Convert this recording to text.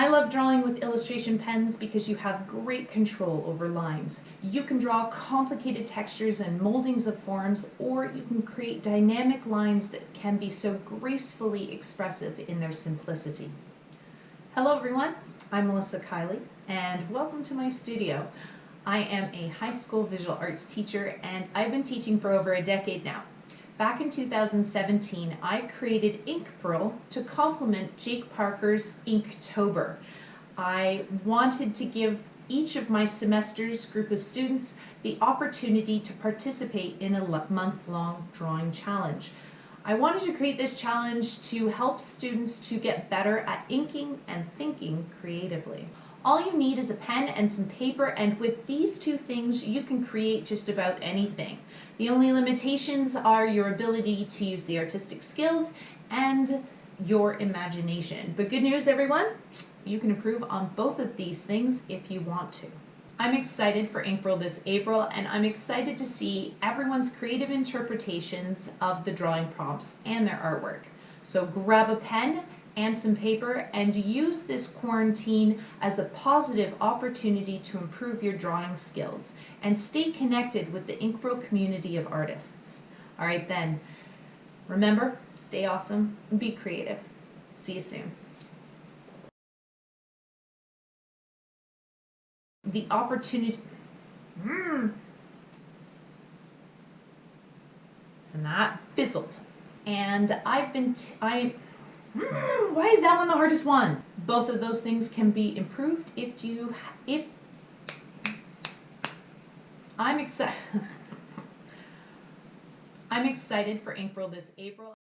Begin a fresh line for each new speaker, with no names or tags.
I love drawing with illustration pens because you have great control over lines. You can draw complicated textures and moldings of forms, or you can create dynamic lines that can be so gracefully expressive in their simplicity. Hello everyone, I'm Melissa Kiely, and welcome to my studio. I am a high school visual arts teacher, and I've been teaching for over a decade now. Back in 2017, I created Inkpril to complement Jake Parker's Inktober. I wanted to give each of my semester's group of students the opportunity to participate in a month-long drawing challenge. I wanted to create this challenge to help students to get better at inking and thinking creatively. All you need is a pen and some paper, and with these two things you can create just about anything. The only limitations are your ability to use the artistic skills and your imagination. But good news everyone, you can improve on both of these things if you want to. I'm excited for Inkpril this April, and I'm excited to see everyone's creative interpretations of the drawing prompts and their artwork. So grab a pen and some paper and use this quarantine as a positive opportunity to improve your drawing skills and stay connected with the Inkpril community of artists. All right then, remember, stay awesome and be creative. See you soon. The opportunity, and that fizzled. And why is that one the hardest one? Both of those things can be improved I'm excited for Inkpril this April.